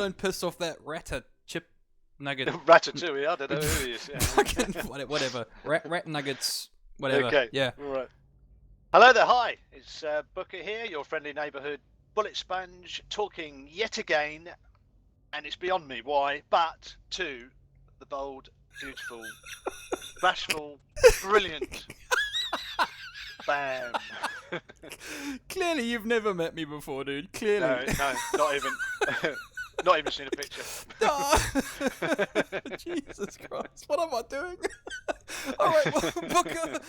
don't piss off that ratter chip nugget. Ratatouille, I don't know who he is. Yeah. Fucking whatever. Rat nuggets, whatever. Okay. Yeah. All right. Hello there, hi. It's Booker here, your friendly neighbourhood bullet sponge, talking yet again, and it's beyond me why, but to the bold, beautiful, bashful, brilliant, bam. Clearly, you've never met me before, dude. Clearly. No, not even. Not even seen a picture. Jesus Christ, what am I doing? Alright, well, Booker,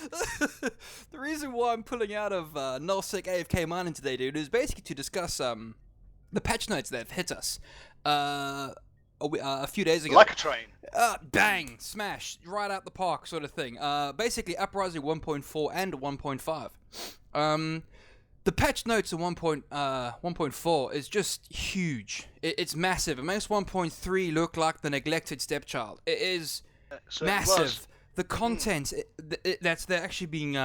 the reason why I'm pulling out of nullsec AFK mining today, dude, is basically to discuss the patch notes that have hit us a few days ago. Like a train. Bang, smash, right out the park sort of thing. Basically, Uprising 1.4 and 1.5. The patch notes in 1.4 is just huge. It's massive. It makes 1.3 look like the neglected stepchild. It is massive. The content that's actually being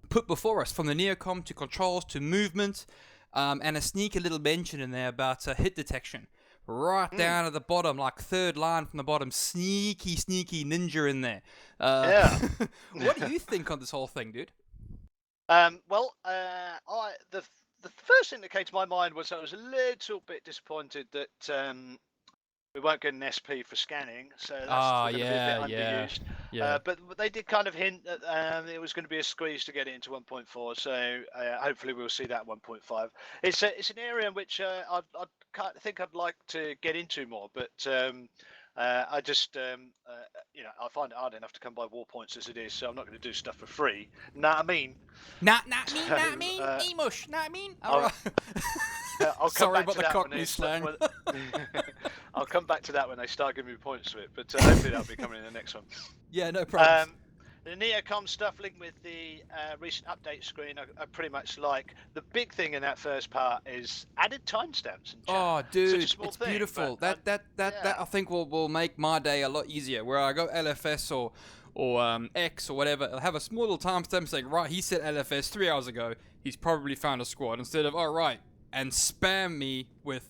put before us, from the neocom to controls to movement, and a sneaky little mention in there about hit detection. Right down at the bottom, like third line from the bottom, sneaky ninja in there. Yeah. What do you think on this whole thing, dude? The first thing that came to my mind was I was a little bit disappointed that we weren't getting an SP for scanning, so that's going to be a bit underused. Yeah. But they did kind of hint that it was going to be a squeeze to get it into 1.4, so hopefully we'll see that 1.5. It's an area in which I think I'd like to get into more, but I just I find it hard enough to come by war points as it is, so I'm not going to do stuff for free. Know what I mean? Not me, Emush, not me. Alright. I'll come Sorry back about to the that Cockney slang. I'll come back to that when they start giving me points to it, but hopefully that'll be coming in the next one. Yeah, no problem. The Neocom stuff linked with the recent update screen, I pretty much like. The big thing in that first part is added timestamps. Oh, dude, it's thing, beautiful. That I think will make my day a lot easier. Where I go LFS or X or whatever, I'll have a small little timestamp saying, right, he said LFS 3 hours ago. He's probably found a squad, instead of right, and spam me with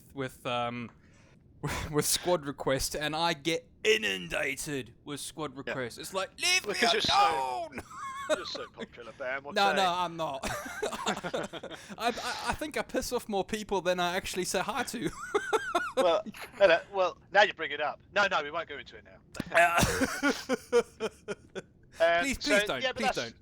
squad requests, and I get inundated with squad requests. Yeah. It's like, leave me alone! You're so popular, Bam. No, I'm not. I think I piss off more people than I actually say hi to. well, now you bring it up. No, we won't go into it now. Please don't. Yeah, please don't.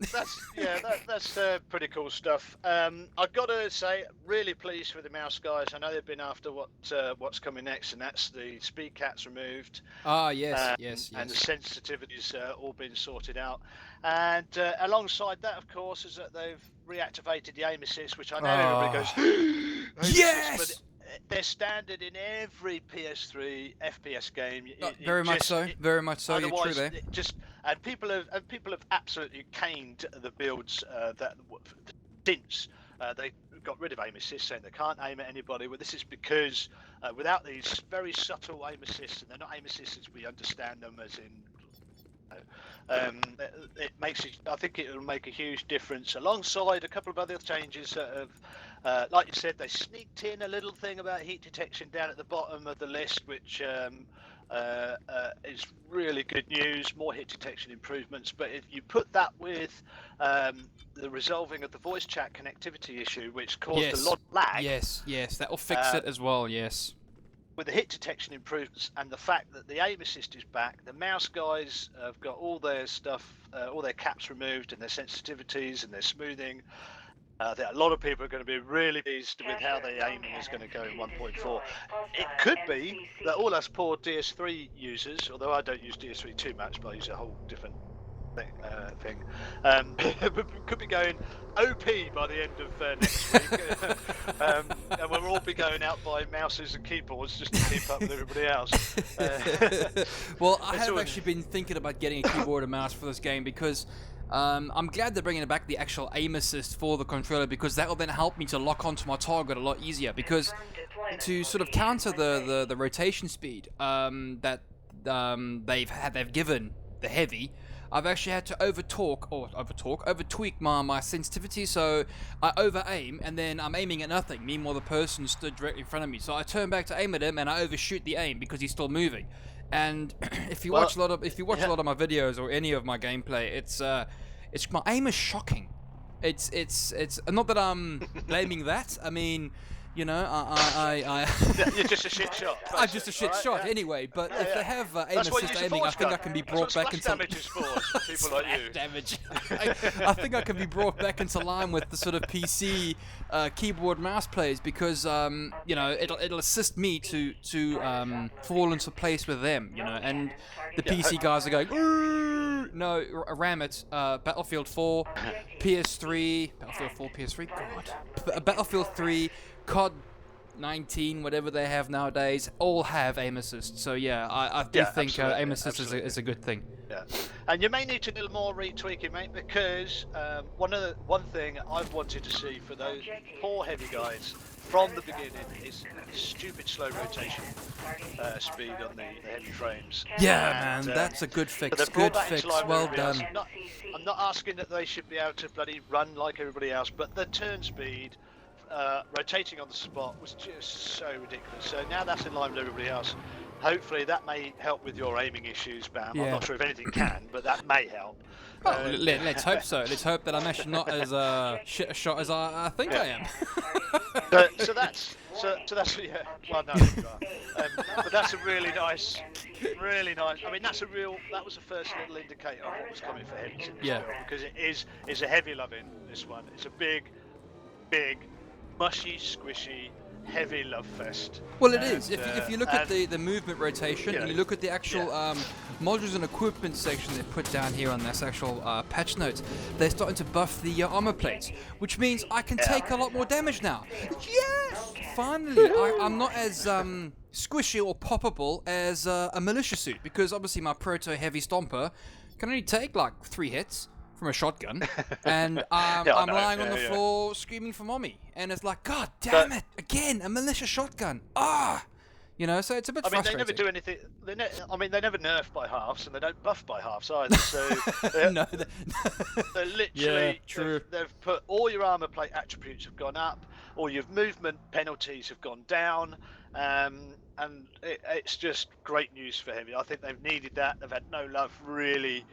That's pretty cool stuff. I've got to say, really pleased with the mouse guys. I know they've been after what's coming next, and that's the speed caps removed. Yes. And the sensitivities all been sorted out. And alongside that, of course, is that they've reactivated the aim assist, which I know everybody goes, yes! But they're standard in every PS3 FPS game. Very much so. You're true there. And people have absolutely caned the builds since they got rid of aim assist, saying they can't aim at anybody. Well, this is because without these very subtle aim assists, and they're not aim assists as we understand them, as in. It makes it. I think it will make a huge difference, alongside a couple of other changes that have, like you said, they sneaked in a little thing about heat detection down at the bottom of the list, which is really good news. More hit detection improvements, but if you put that with the resolving of the voice chat connectivity issue, which caused a lot of lag. Yes, that will fix it as well. Yes. With the hit detection improvements and the fact that the aim assist is back, the mouse guys have got all their stuff, all their caps removed, and their sensitivities and their smoothing. A lot of people are going to be really pleased with how the aiming is going to go in 1.4. It could be that all us poor DS3 users, although I don't use DS3 too much, but I use a whole different thing, could be going OP by the end of next week, and we'll all be going out by mouses and keyboards just to keep up with everybody else. Well, I have actually been thinking about getting a keyboard and mouse for this game, because I'm glad they're bringing back the actual aim assist for the controller, because that will then help me to lock onto my target a lot easier, because to sort of counter the rotation speed that they've given the heavy, I've actually had to over-tweak my sensitivity, so I over-aim, and then I'm aiming at nothing. Meanwhile, the person stood directly in front of me, so I turn back to aim at him, and I overshoot the aim because he's still moving. And if you watch a lot of my videos or any of my gameplay, it's my aim is shocking. It's not that I'm blaming that. I mean, you know, You're just a shit shot. I'm just a shit shot anyway. But if they have aim assist aiming, I think I can be brought back into damage is for people like you. Damage. I think I can be brought back into line with the sort of PC keyboard mouse plays because you know, it'll assist me to fall into place with them. You know, and the PC guys are going, "Ooh!" No, ram it. Battlefield 4, PS3, Battlefield 4, PS3. God, Battlefield 3. COD 19, whatever they have nowadays, all have aim assist. So yeah, I do think aim assist is a good thing. Yeah, and you may need to do more retweaking, mate, because one thing I've wanted to see for those poor heavy guys from the beginning is stupid slow rotation speed on the heavy frames. Yeah, and, man, that's a good fix. Good fix. Well done. I'm not asking that they should be able to bloody run like everybody else, but the turn speed. Rotating on the spot was just so ridiculous. So now that's in line with everybody else. Hopefully that may help with your aiming issues, Bam. Yeah. I'm not sure if anything can, but that may help. Well, let's hope so. Let's hope that I'm actually not as shit a shot as I think I am. So that's yeah. Well, no, you are. But that's a really nice. I mean, that was the first little indicator of what was coming for heavies in this film, because it's a heavy loving. This one, it's a big, mushy, squishy, heavy love fest. Well, it is. If you look at the movement rotation, and you look at the actual modules and equipment section they put down here on this actual patch notes, they're starting to buff the armor plates, which means I can take a lot more damage now. Yes! Finally, I'm not as squishy or poppable as a militia suit, because obviously my proto heavy stomper can only take like 3 hits from a shotgun, and I'm lying on the floor screaming for mommy, and it's like, God damn it, again, a militia shotgun, you know, so it's a bit frustrating. They never do anything, they never nerf by halves, and they don't buff by halves either, so they're literally, they've put all your armor plate attributes have gone up, all your movement penalties have gone down, and it's just great news for heavy. I think they've needed that. They've had no love really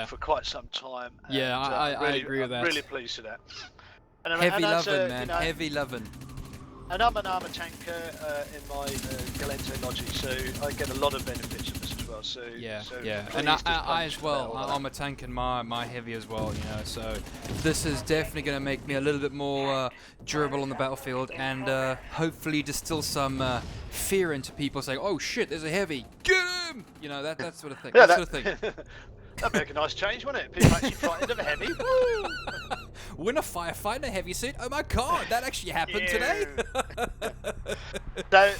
for quite some time. And, I agree with that. I'm really pleased with that. Heavy loving, man. You know, heavy loving. And I'm an armour tanker in my Galento Logi, so I get a lot of benefits from this as well. So and I as well. I'm a tank in my heavy as well, you know. So this is definitely going to make me a little bit more durable on the battlefield, and hopefully distill some fear into people, saying, "Oh shit, there's a heavy, get him!" You know, that sort of thing. Yeah, that sort of thing. That'd make a nice change, wouldn't it? People actually frightened of a heavy. Woo! Win a firefight in a heavy suit? Oh my god, that actually happened today. So,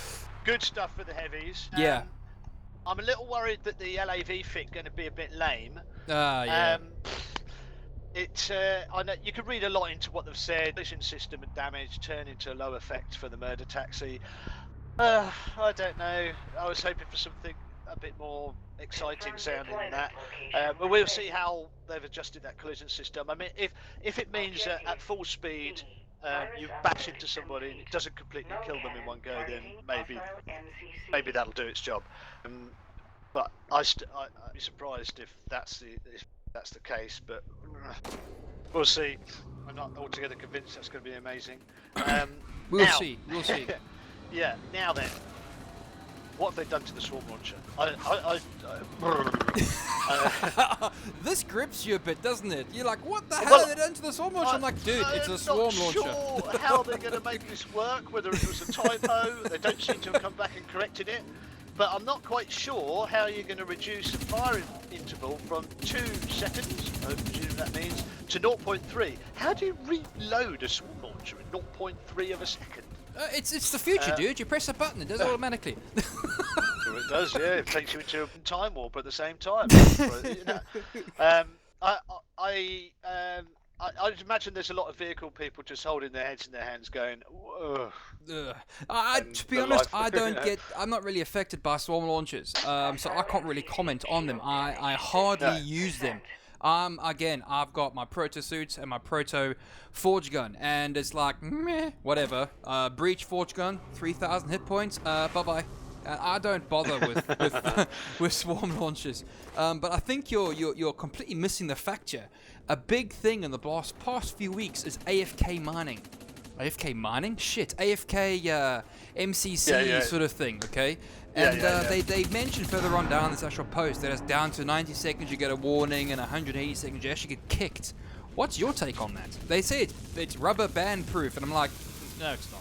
good stuff for the heavies. Yeah. I'm a little worried that the LAV fit going to be a bit lame. Yeah. I know you can read a lot into what they've said. Collision system and damage turn into low effect for the murder taxi. I don't know. I was hoping for something a bit more exciting sounding than that, but we'll see how they've adjusted that collision system. I mean, if it means that at full speed you bash into somebody and it doesn't completely kill them in one go, then maybe that'll do its job. But I'd be surprised if that's the case. But we'll see. I'm not altogether convinced that's going to be amazing. We'll see. Yeah. Now then. What have they done to the swarm launcher? This grips you a bit, doesn't it? You're like, what the hell have they done to the swarm launcher? I'm like, dude, it's a swarm launcher. I'm not sure how they're going to make this work, whether it was a typo. They don't seem to have come back and corrected it. But I'm not quite sure how you're going to reduce the firing interval from 2 seconds, I presume that means, to 0.3. How do you reload a swarm launcher in 0.3 of a second? It's the future, dude. You press a button, it does it automatically. Sure it does, yeah. It takes you into a time warp at the same time. I'd imagine there's a lot of vehicle people just holding their heads in their hands, going, "Ugh." To be honest, I'm not really affected by swarm launchers, so I can't really comment on them. I hardly use them. Again, I've got my proto suits and my proto forge gun, and it's like, meh, whatever. Breach forge gun, 3,000 hit points, bye-bye. I don't bother with with swarm launchers. But I think you're completely missing the fact here. A big thing in the past few weeks is AFK mining. AFK mining? Shit, AFK MCC sort of thing, okay? And they mentioned further on down this actual post that it's down to 90 seconds you get a warning and 180 seconds you actually get kicked. What's your take on that? They say it's rubber band proof, and I'm like, no, it's not.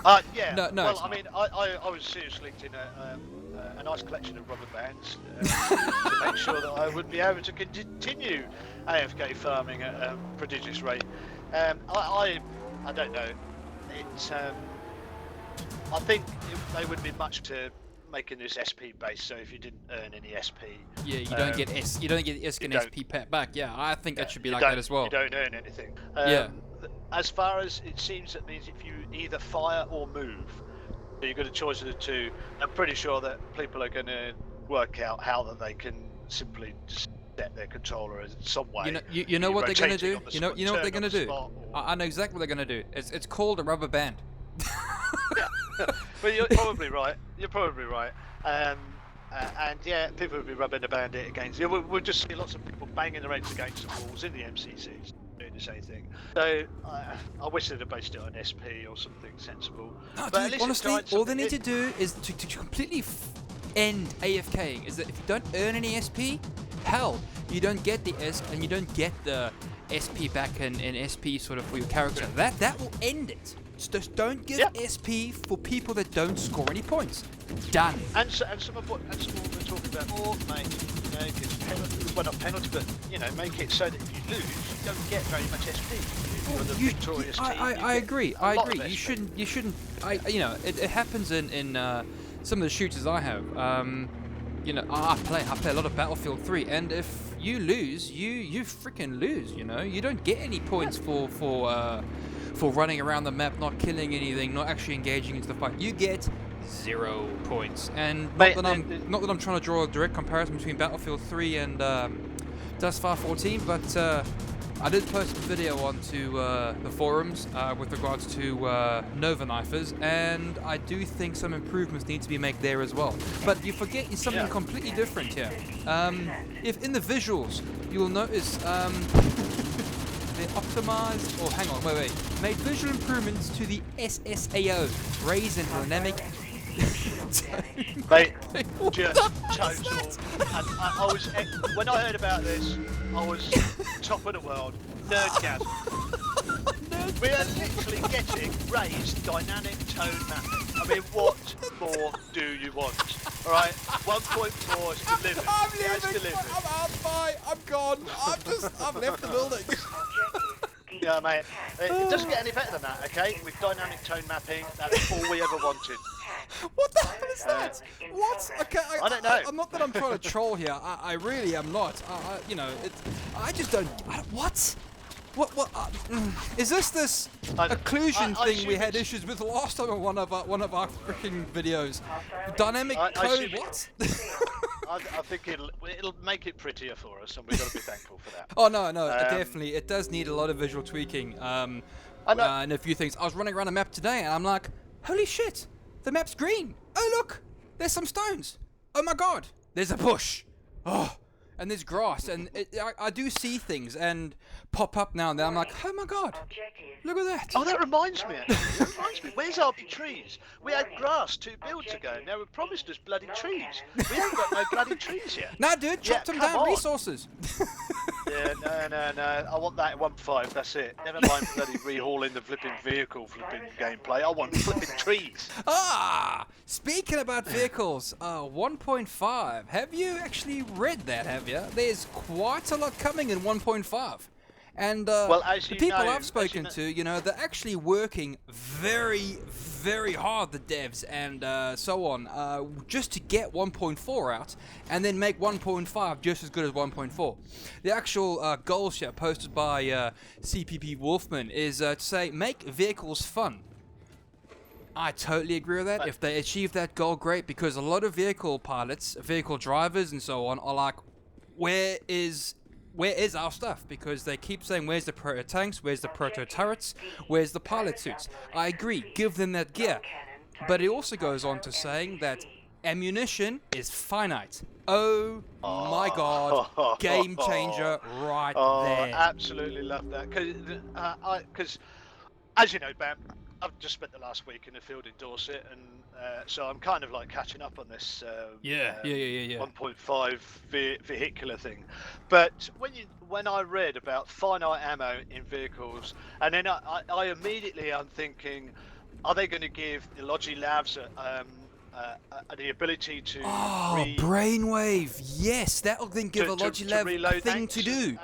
No. Well, I mean, I was seriously linked in a nice collection of rubber bands to make sure that I would be able to continue AFK farming at a prodigious rate. I don't know. It's I think they would be much to making this SP based. So if you didn't earn any SP, you don't get SP back. Yeah, I think that should be like that as well. You don't earn anything. As far as it seems, that means if you either fire or move, so you've got a choice of the two. I'm pretty sure that people are going to work out how that they can simply just set their controller in some way. You know what they're going to do? You know what they're going to do? I know exactly what they're going to do. It's called a rubber band. But you're probably right. And yeah, people will be rubbing the bandit against. We'll just see lots of people banging their heads against the walls in the MCCs doing the same thing. So I wish they'd have based it on SP or something sensible. No, dude, honestly, all they need to do is to completely end AFKing. Is that if you don't earn any SP, hell, you don't get the and you don't get the SP back in SP sort of for your character. That will end it. Just don't give SP for people that don't score any points. Done. And some of what we're talking about more, make it penalty. Well, not penalty, but make it so that if you lose, you don't get very much SP. You're the victorious team. I agree. You shouldn't. It happens in some of the shooters I have. I play a lot of Battlefield 3, and if you lose, you freaking lose. You don't get any points for running around the map, not killing anything, not actually engaging into the fight. You get 0 points. And not that I'm trying to draw a direct comparison between Battlefield 3 and Dustfire 14, but I did post a video onto the forums with regards to Nova Knifers, and I do think some improvements need to be made there as well. But you're forgetting something completely different here. If in the visuals, you will notice they optimized, made visual improvements to the SSAO, raise and dynamic. Mate, just total. I was, when I heard about this, I was top of the world. Nerdgasm. We are literally getting raised dynamic tone mapping. I mean, what more do you want? Alright, 1.4 is delivered. I'm leaving. I'm out. Bye. I'm gone. I've left the building. Yeah, mate. It doesn't get any better than that, okay? With dynamic tone mapping, that's all we ever wanted. What the hell is that? What? Okay, I don't know. I'm not that I'm trying to troll here. I really am not. I just don't. What? What? Is this occlusion thing we had issues with last time on one of our freaking videos? Dynamic code. What? I think it'll make it prettier for us, and we've got to be thankful for that. Oh no, definitely, it does need a lot of visual tweaking. And a few things. I was running around a map today, and I'm like, holy shit, the map's green. Oh look, there's some stones. Oh my god, there's a bush. Oh, and there's grass, and I do see things and pop up now and then. I'm like, oh my god, look at that. Oh, that reminds me. Where's our trees? We had grass 2 builds ago. Now we promised us bloody trees. We haven't got no bloody trees yet. Nah, dude, chop them down. Resources. Yeah, no. I want that in 1.5. That's it. Never mind bloody rehauling the flipping vehicle gameplay. I want flipping trees. Speaking about vehicles, 1.5. Have you actually read that? Have you? There's quite a lot coming in 1.5. And Well, as the you people know- I've as spoken you know- to, you know, they're actually working very, very hard, the devs and so on, just to get 1.4 out and then make 1.5 just as good as 1.4. The actual goals here posted by CPP Wolfman is to say, make vehicles fun. I totally agree with that. If they achieve that goal, great, because a lot of vehicle pilots, vehicle drivers and so on are like, where is our stuff? Because they keep saying, where's the proto tanks, where's the proto turrets, where's the pilot suits? I agree, give them that gear. But it also goes on to saying that ammunition is finite. Oh my god, game changer right there. Absolutely love that. Because, as you know, Bam, I've just spent the last week in the field in Dorset, and so I'm kind of like catching up on this 1.5 vehicular thing. But when I read about finite ammo in vehicles, and then I immediately am thinking, are they going to give the Logi Labs the ability to brainwave, yes, that'll then give a Logilab a thing to do.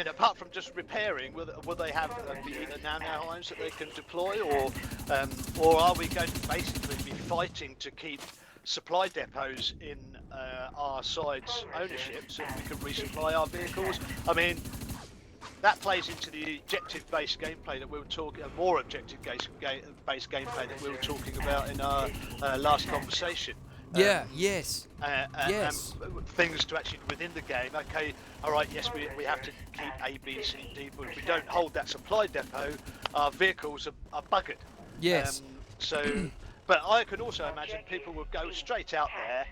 Apart from just repairing, will they have either nanohives that they can deploy, or are we going to basically be fighting to keep supply depots in our side's ownership so that we can resupply our vehicles? I mean, that plays into the objective-based gameplay that we were talking, more objective-based gameplay that we were talking about in our last conversation. Yes. Things to actually within the game. Okay, all right. Yes, we have to keep A, B, C, D, but if we don't hold that supply depot, our vehicles are buggered. Yes. But I could also imagine people will go straight out there.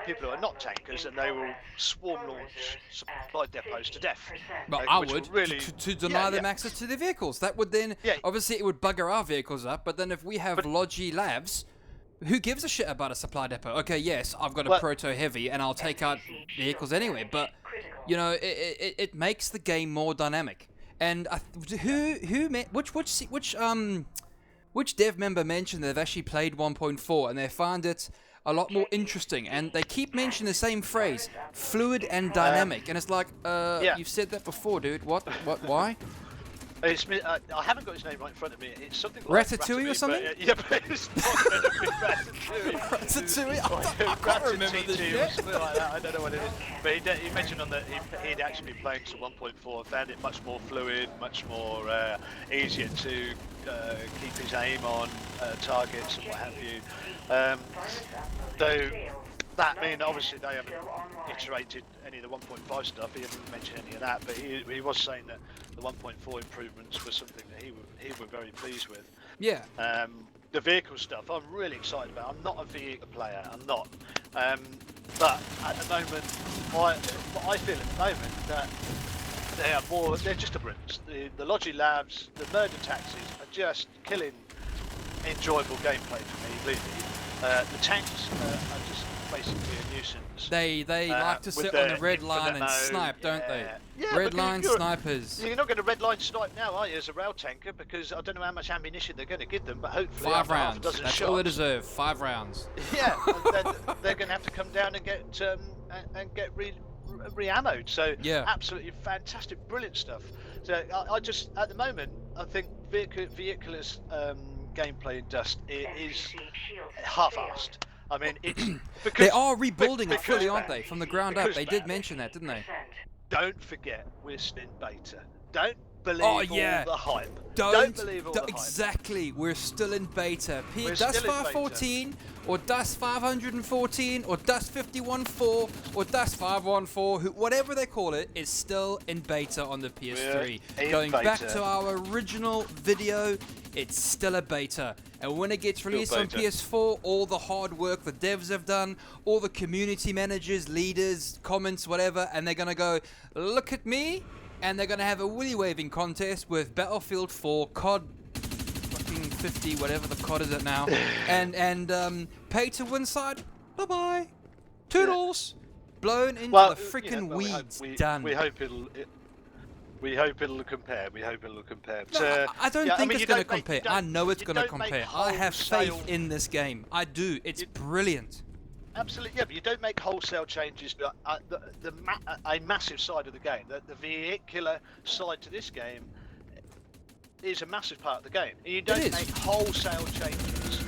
People who are not tankers, and they will swarm launch supply depots to death. But I which would, will really, to deny them access to their vehicles. That would then, obviously it would bugger our vehicles up, but then if we have Logi Labs, who gives a shit about a supply depot? Okay, yes, I've got a proto heavy, and I'll take out vehicles anyway, but, you know, it makes the game more dynamic. And which dev member mentioned they've actually played 1.4, and they found it a lot more interesting, and they keep mentioning the same phrase, fluid and dynamic, and it's like, you've said that before, dude. What, why? I haven't got his name right in front of me. It's something like Ratatouille or something? But it's not going to be Ratatouille. Ratatouille? I can't remember this shit. Something like that. I don't know what it is. But he mentioned on that he'd actually been playing some 1.4, found it much more fluid, much more easier to keep his aim on targets and what have you. Though that, I mean, obviously they haven't iterated any of the 1.5 stuff. He hasn't mentioned any of that, but he was saying that the 1.4 improvements were something that he were very pleased with. Yeah. The vehicle stuff, I'm really excited about. I'm not a vehicle player. I'm not. But at the moment, I feel at the moment that they're just a brilliance. The Logi Labs, the murder taxis are just killing enjoyable gameplay for me, believe me. The tanks are just basically a nuisance. They like to sit on the red line and snipe, don't they? Yeah, red line snipers. You're not going to red line snipe now, are you, as a rail tanker? Because I don't know how much ammunition they're going to give them, but hopefully 5 rounds. That's shots. All they deserve. 5 rounds. Yeah, they're going to have to come down and get re-ammoed. So absolutely fantastic, brilliant stuff. So I just, at the moment, I think vehicular's gameplay in Dust is half-assed. I mean, it's because they are rebuilding it fully, aren't they? From the ground up. They did mention that, didn't they? Don't forget, we're still in beta. Don't believe all the hype. Don't believe all the hype. Exactly, we're still in beta. Dust 514, or Dust 514, or Dust 51.4, or Dust 514, whatever they call it, is still in beta on the PS3. Going back to our original video, it's still a beta. And when it gets released on PS4, all the hard work the devs have done, all the community managers, leaders, comments, whatever, and they're going to go, look at me, and they're going to have a willy waving contest with Battlefield 4, COD fucking 50, whatever the COD is at now, and pay to win side, bye-bye, toodles, blown into the freaking weeds, done. We hope it'll compare. No, I don't think it's going to compare. I know it's going to compare. I have faith in this game. I do. It's brilliant. Absolutely, yeah, but you don't make wholesale changes. A massive side of the game, the vehicular side to this game, is a massive part of the game. And you don't make wholesale changes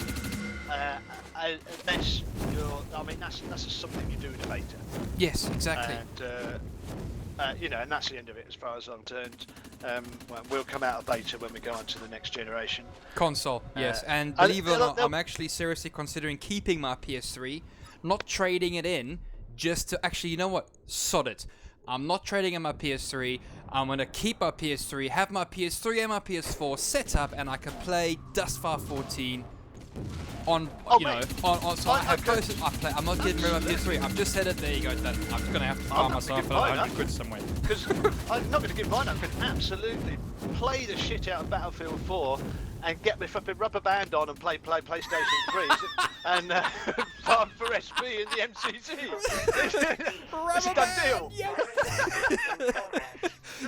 unless you're. I mean, that's just something you do in a beta. Yes, exactly. And you know, and that's the end of it as far as I'm concerned. Well, we'll come out of beta when we go on to the next generation Console. Yes, and believe it or not, I'm actually seriously considering keeping my PS3, not trading it in, just to actually, you know what? Sod it. I'm not trading in my PS3. I'm gonna keep my PS3, have my PS3 and my PS4 set up, and I can play Dustfire 14 on, so I have both. I'm not getting rid of my PS3. I've just said it. There you go. Then I'm just gonna have to find myself a good somewhere. Because I'm not going to give mine up. I can absolutely play the shit out of Battlefield 4 and get my flipping rubber band on and play PlayStation 3 and farm for SB in the MCC. It's a done deal. Yes.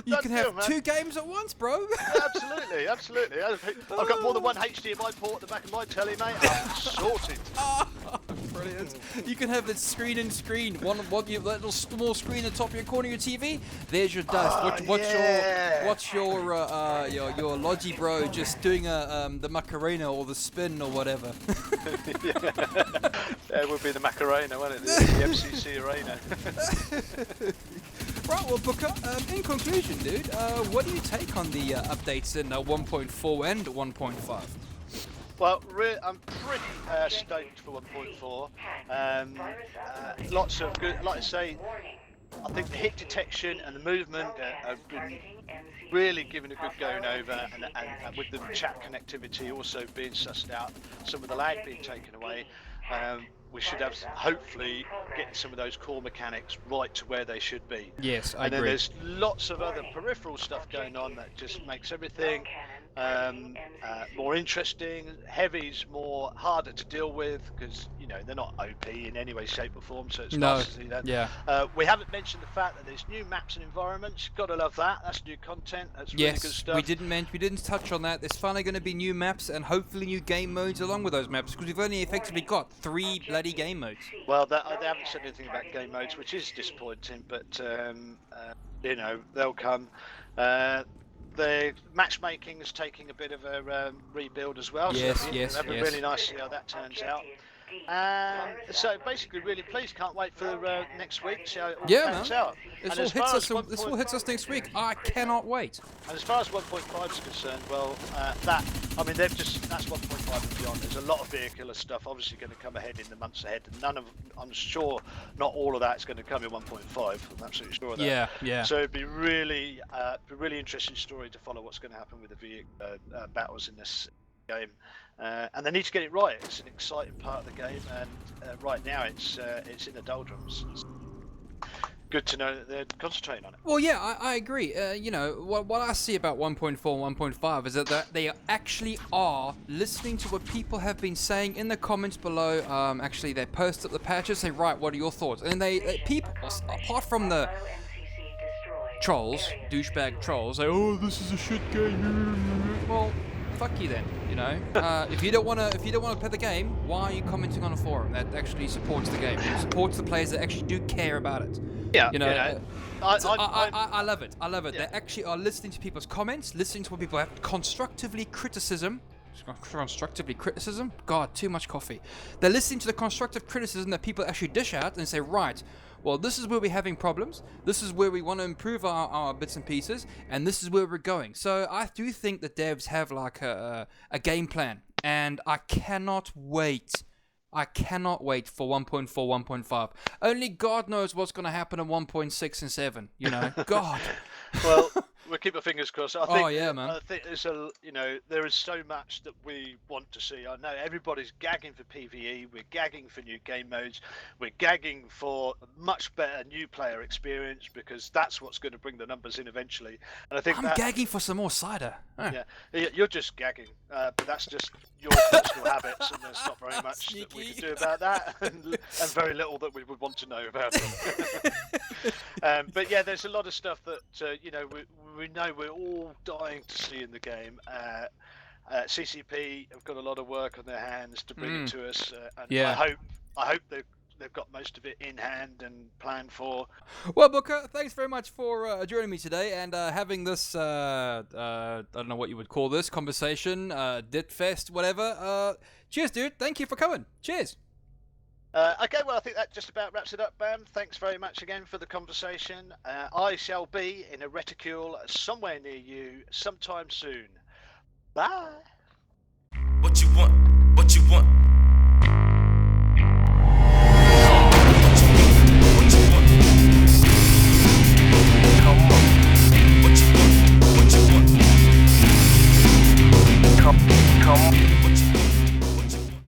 You can have two games at once, bro. Absolutely, absolutely. I've got more than one HDMI port at the back of my telly, mate. I'm sorted. Brilliant. You can have it screen in screen. One little small screen at the top of your corner of your TV. There's your dust. What's your Logi bro just doing the Macarena or the spin or whatever? It would be the Macarena, wouldn't it? The MCC arena. Right, well, Booker, in conclusion, dude, what do you take on the updates in 1.4 and 1.5? Well, I'm pretty stoked for 1.4. Lots of good, like I say, I think the hit detection and the movement have been really given a good going over, and with the chat connectivity also being sussed out, some of the lag being taken away. We should have hopefully getting some of those core mechanics right to where they should be. Yes, I agree. And then there's lots of other peripheral stuff going on that just makes everything more interesting. Heavy's more harder to deal with because they're not OP in any way, shape or form, so it's nice to see that. Yeah. We haven't mentioned the fact that there's new maps and environments. Gotta love that. That's new content. That's really good stuff. We didn't touch on that. There's finally going to be new maps and hopefully new game modes along with those maps, because we've only effectively got 3 bloody game modes. Well, they haven't said anything about game modes, which is disappointing, but they'll come. The matchmaking is taking a bit of a rebuild as well. Yes, so yes. It'll be really nice to see how that turns out. So basically, really pleased. Can't wait for next week. See how it all pans out. This all hits us next week. I cannot wait. And as far as 1.5 is concerned, well, that's 1.5 and beyond. There's a lot of vehicular stuff obviously going to come ahead in the months ahead. And I'm sure not all of that's going to come in 1.5. I'm absolutely sure of that. Yeah. So it'd be really interesting story to follow what's going to happen with the vehicle battles in this game. And they need to get it right. It's an exciting part of the game, and right now it's in the doldrums. It's good to know that they're concentrating on it. Well, yeah, I agree. What I see about 1.4 and 1.5 is that they actually are listening to what people have been saying in the comments below. Actually, they post up the patches, say, right, what are your thoughts? And people, apart from the trolls, douchebag trolls, say, oh, this is a shit game. Well, fuck you then. If you don't want to play the game, why are you commenting on a forum that actually supports the game, supports the players that actually do care about it? Yeah, I love it. I love it. Yeah. They actually are listening to people's comments, listening to what people have, constructively criticism. God, too much coffee. They're listening to the constructive criticism that people actually dish out and say, right, well, this is where we're having problems, this is where we want to improve our bits and pieces, and this is where we're going. So I do think the devs have like a game plan, and I cannot wait for 1.4, 1.5. Only God knows what's going to happen in 1.6 and 7, God. Well, we'll keep our fingers crossed. I think, yeah, man. I think there is so much that we want to see. I know everybody's gagging for PvE. We're gagging for new game modes. We're gagging for a much better new player experience, because that's what's going to bring the numbers in eventually. And I think I'm gagging for some more cider. Yeah, you're just gagging, but that's just your personal habits, and there's not very much that we can do about that, and very little that we would want to know about it. But yeah, there's a lot of stuff that we know we're all dying to see in the game. CCP have got a lot of work on their hands to bring it to us, and I hope they've got most of it in hand and planned for. Well, Booker, thanks very much for joining me today and having this, I don't know what you would call this, conversation, dit fest, whatever. Cheers, dude. Thank you for coming. Cheers. Okay, well, I think that just about wraps it up, Bam. Thanks very much again for the conversation. I shall be in a reticule somewhere near you sometime soon. Bye. What you want? What you want? What you want? Come on. What you want? What you want? Come on. What you want?